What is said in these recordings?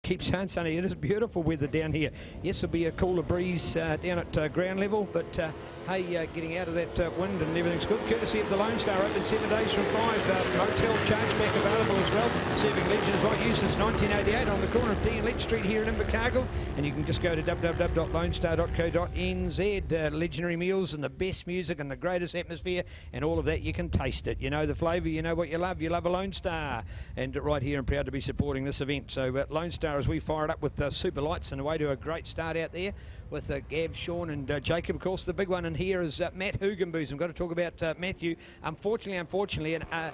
keep saying, Sonny, it is beautiful weather down here. Yes, there'll be a cooler breeze down at ground level, but hey, getting out of that wind and everything's good. Courtesy of the Lone Star, open 7 days from 5. Motel chargeback available as well. Serving legends like you since 1988 on the corner of D and Leach Street here in Invercargill. And you can just go to www.lonestar.co.nz. Legendary meals and the best music and the greatest atmosphere and all of that. You can taste it. You know the flavour, you know what you love. You love a Lone Star. And right here, I'm proud to be supporting this event. So Lone Star, as we fire it up with Super Lights and away to a great start out there with Gav, Sean and Jacob. Of course, the big one in here is Matt Hugenboos. I've got to talk about Matthew. Unfortunately, a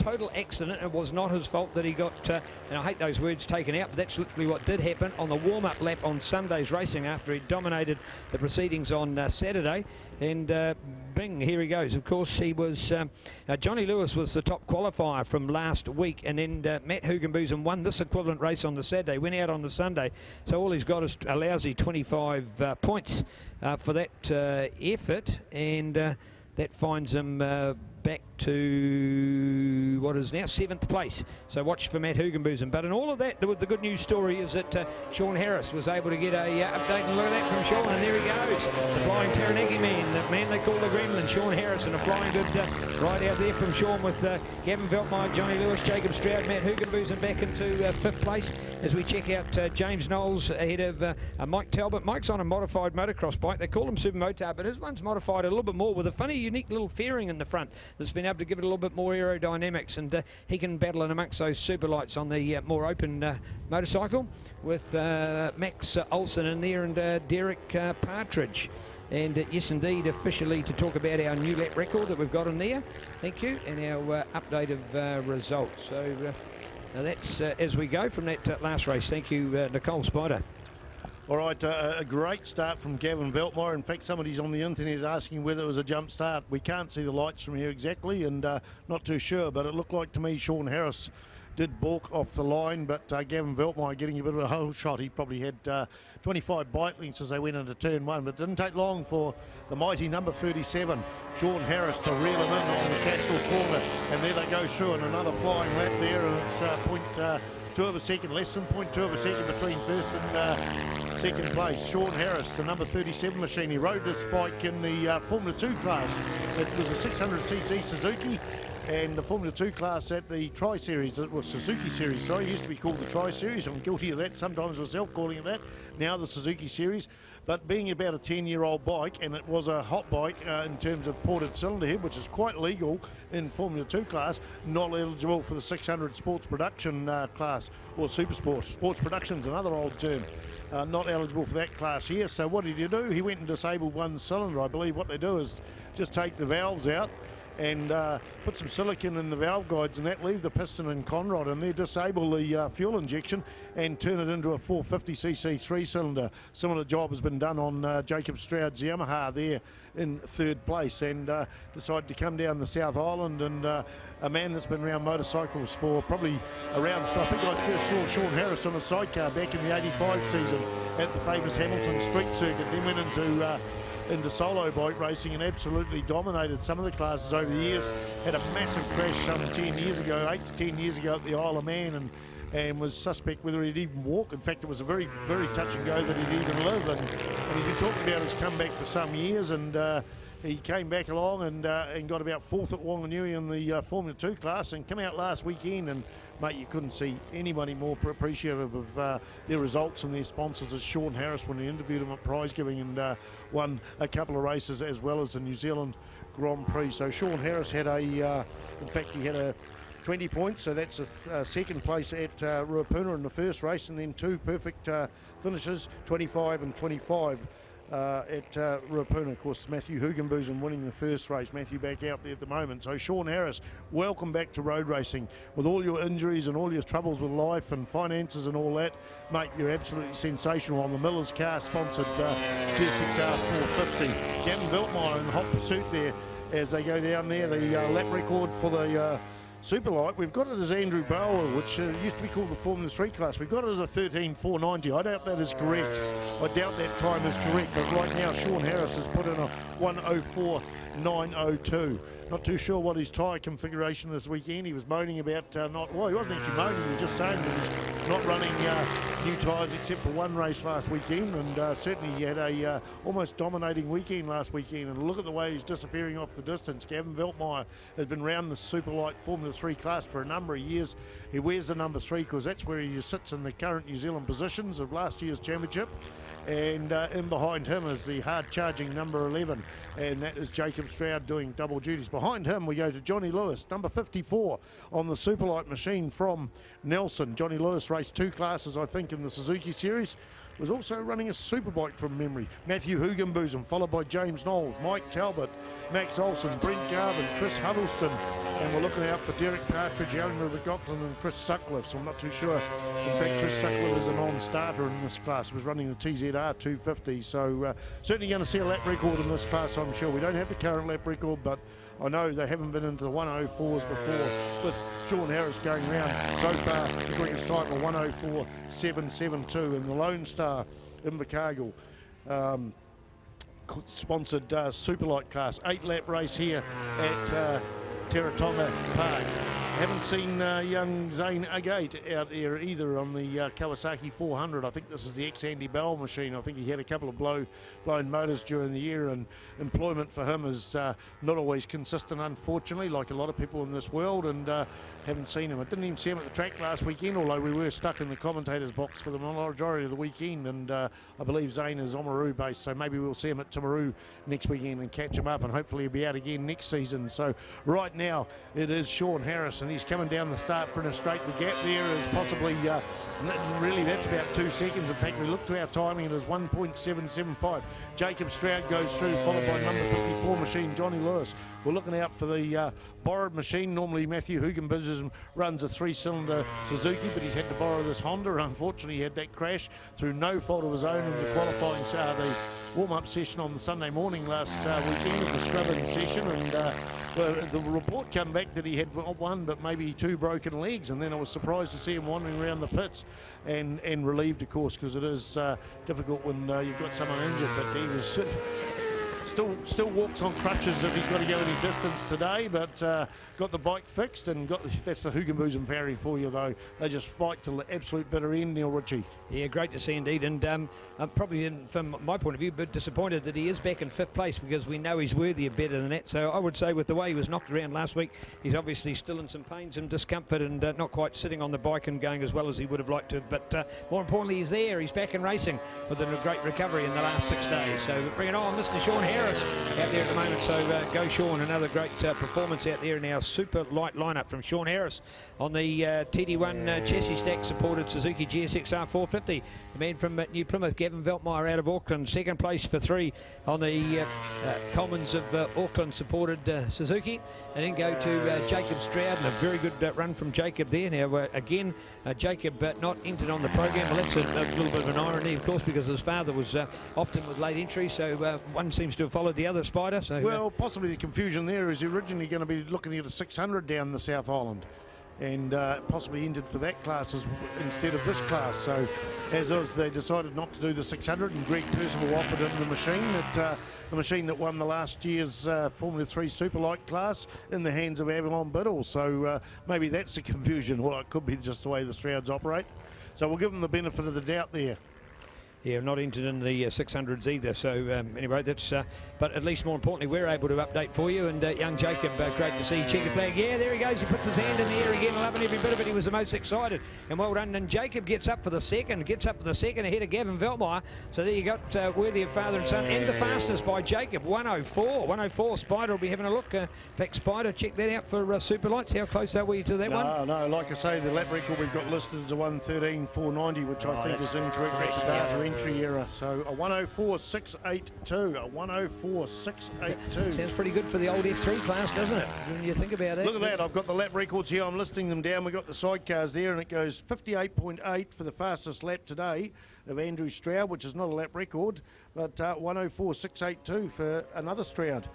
total accident. It was not his fault that he got, and I hate those words, taken out, but that's literally what did happen on the warm-up lap on Sunday's racing after he dominated the proceedings on Saturday. And bing, here he goes. Of course, he was Johnny Lewis was the top qualifier from last week, and then Matt Hugenboos won this equivalent race on the Saturday, went out on the Sunday, so all he's got is a lousy 25 points for that effort, and that finds him back to what is now 7th place. So watch for Matt Hugenboos. But in all of that, the good news story is that Sean Harris was able to get a update, and look at that from Sean, and there he goes. The flying Taranaki man, the man they call the Gremlin, Sean Harris, and a flying good ride out there from Sean with Gavin Veltmeyer, Johnny Lewis, Jacob Stroud, Matt Hugenboos, and back into 5th place as we check out James Knowles ahead of Mike Talbot. Mike's on a modified motocross bike. They call him Super Motard, but his one's modified a little bit more with a funny, unique little fairing in the front that's been able to give it a little bit more aerodynamics, and he can battle in amongst those super lights on the more open motorcycle with Max Olsen in there and Derek Partridge. And yes, indeed, officially to talk about our new lap record that we've got in there. Thank you, and our update of results. So now that's as we go from that last race. Thank you, Nicole Spider. All right, a great start from Gavin Veltmeyer. In fact, somebody's on the internet asking whether it was a jump start. We can't see the lights from here exactly, and not too sure, but it looked like to me Sean Harris did balk off the line, but Gavin Veltmeyer getting a bit of a hole shot. He probably had 25 bike lengths as they went into turn 1, but it didn't take long for the mighty number 37, Sean Harris, to reel him in on the Castle corner, and there they go through in another flying lap there, and it's 0.2 of a second, less than 0.2 of a second between first and second place. Sean Harris, the number 37 machine. He rode this bike in the Formula 2 class. It was a 600cc Suzuki, and the Formula 2 class at the Tri-Series, it was Suzuki Series, sorry, it used to be called the Tri-Series. I'm guilty of that sometimes myself, calling it that. Now the Suzuki Series. But being about a 10-year-old bike, and it was a hot bike in terms of ported cylinder head, which is quite legal in Formula 2 class, not eligible for the 600 sports production class, or super sports. Sports production's another old term. Not eligible for that class here. So what did he do? He went and disabled one cylinder. I believe what they do is just take the valves out and put some silicon in the valve guides and that, leave the piston and conrod in there, disable the fuel injection and turn it into a 450cc 3-cylinder. Similar job has been done on Jacob Stroud's Yamaha there in 3rd place, and decided to come down the South Island, and a man that's been around motorcycles for probably around, I think I first saw Sean Harris on a sidecar back in the 85 season at the famous Hamilton Street Circuit, then went into solo bike racing and absolutely dominated some of the classes over the years. Had a massive crash some 10 years ago, 8 to 10 years ago at the Isle of Man, and was suspect whether he'd even walk. In fact, it was a very, very touch and go that he'd even live. And he's been talking about his comeback for some years, and he came back along and got about 4th at Wanganui in the Formula 2 class, and came out last weekend, and mate, you couldn't see anybody more appreciative of their results and their sponsors as Sean Harris when he interviewed him at prize giving, and won a couple of races as well as the New Zealand Grand Prix. So Sean Harris had in fact he had a 20 points, so that's a 2nd place at Ruapuna in the first race, and then 2 perfect finishes, 25 and 25 at Ruapuna. Of course, Matthew Hugenboos winning the first race. Matthew back out there at the moment. So Sean Harris, welcome back to road racing. With all your injuries and all your troubles with life and finances and all that, mate, you're absolutely sensational on the Miller's Car sponsored G6R 450. Gavin Veltmeyer in hot pursuit there as they go down there. The lap record for the Superlight, we've got it as Andrew Bauer, which used to be called the Formula 3 class. We've got it as a 13.490. I doubt that is correct. I doubt that time is correct, but right now Sean Harris has put in a 1:04.902. Not too sure what his tyre configuration this weekend. He was moaning about well, he wasn't actually moaning, he was just saying that his not running new tyres except for one race last weekend, and certainly he had a almost dominating weekend last weekend. And look at the way he's disappearing off the distance. Gavin Veltmeyer has been round the Superlight Formula 3 class for a number of years. He wears the number 3 because that's where he sits in the current New Zealand positions of last year's championship. And in behind him is the hard-charging number 11, and that is Jacob Stroud doing double duties. Behind him we go to Johnny Lewis, number 54 on the Superlight machine from Nelson. Johnny Lewis raced 2 classes, I think, in the Suzuki Series. Was also running a superbike from memory. Matthew Hugenbosom, followed by James Knowles, Mike Talbot, Max Olsen, Brent Garvin, Chris Huddleston, and we're looking out for Derek Partridge, Alan McLaughlin and Chris Sutcliffe, so I'm not too sure. In fact, Chris Sutcliffe is a non-starter in this class, was running the TZR250, so certainly going to see a lap record in this class, I'm sure. We don't have the current lap record, but I know they haven't been into the 104s before, with Sean Harris going round. So far, the quickest time of 104.772, and the Lone Star Invercargill sponsored Superlight class, 8-lap race here at Teretonga Park. Haven't seen young Zane Agate out there either on the Kawasaki 400. I think this is the ex-Andy Bell machine. I think he had a couple of blown motors during the year, and employment for him is not always consistent, unfortunately, like a lot of people in this world, and haven't seen him. I didn't even see him at the track last weekend, although we were stuck in the commentator's box for the majority of the weekend, and I believe Zane is Oamaru based, so maybe we'll see him at Timaru next weekend and catch him up, and hopefully he'll be out again next season. So right now it is Sean Harris, and he's coming down the start for in a straight. The gap there is possibly really, that's about 2 seconds. In fact, we look to our timing, it is 1.775. Jacob Stroud goes through, followed by number 54 machine, Johnny Lewis. We're looking out for the borrowed machine. Normally Matthew Hugenbosom runs a 3-cylinder Suzuki, but he's had to borrow this Honda. Unfortunately, he had that crash through no fault of his own in the qualifying, the warm-up session on the Sunday morning last weekend, the scrubbing session, and the report came back that he had one but maybe 2 broken legs, and then I was surprised to see him wandering around the pits and relieved, of course, because it is difficult when you've got someone injured, but he was still walks on crutches if he's got to go any distance today, but got the bike fixed, and that's the Hugenbosom parry for you, though. They just fight till the absolute bitter end, Neil Ritchie. Yeah, great to see indeed, and I'm probably, from my point of view, a bit disappointed that he is back in 5th place, because we know he's worthy of better than that. So I would say, with the way he was knocked around last week, he's obviously still in some pains and discomfort, and not quite sitting on the bike and going as well as he would have liked to. But more importantly, he's there, he's back in racing with a great recovery in the last 6 days. So bring it on, Mr. Sean Harris out there at the moment. So go Sean, another great performance out there in our super light lineup from Sean Harris on the TD1 chassis stack supported Suzuki GSXR 450. The man from New Plymouth, Gavin Veltmeyer out of Auckland, 2nd place for 3 on the Commons of Auckland supported Suzuki. And then go to Jacob Stroud, and a very good run from Jacob there. Now again, Jacob not entered on the program. Well, that's a little bit of an irony, of course, because his father was often with late entry, so one seems to have followed the other, Spider. So well, possibly the confusion there is originally going to be looking at a 600 down the South Island, and possibly entered for that class instead of this class. So as is, they decided not to do the 600, and Greg Percival offered him the machine that won the last year's Formula 3 Superlight class in the hands of Avalon Biddle. So maybe that's the confusion, or it could be just the way the Strouds operate. So we'll give them the benefit of the doubt there. Yeah, not entered in the 600s either. So anyway, that's. But at least more importantly, we're able to update for you. And young Jacob, great to see. Checker flag. Yeah, there he goes. He puts his hand in the air again, loving every bit of it. He was the most excited, and well done. And Jacob gets up for the second. Ahead of Gavin Veltmeyer. So there you got worthy of father and son, and the fastest by Jacob. 104. Spider will be having a look. In fact, Spider, check that out for Superlights. How close are we to that one? No. Like I say, the lap record we've got listed is a 113.490, which I think is incorrect. That's a data entry error. So a 104.682. A 104.682. Sounds pretty good for the old F3 class, doesn't it? When you think about it. Look at that. I've got the lap records here. I'm listing them down. We've got the sidecars there, and it goes 58.8 for the fastest lap today of Andrew Stroud, which is not a lap record, but 104.682 for another Stroud.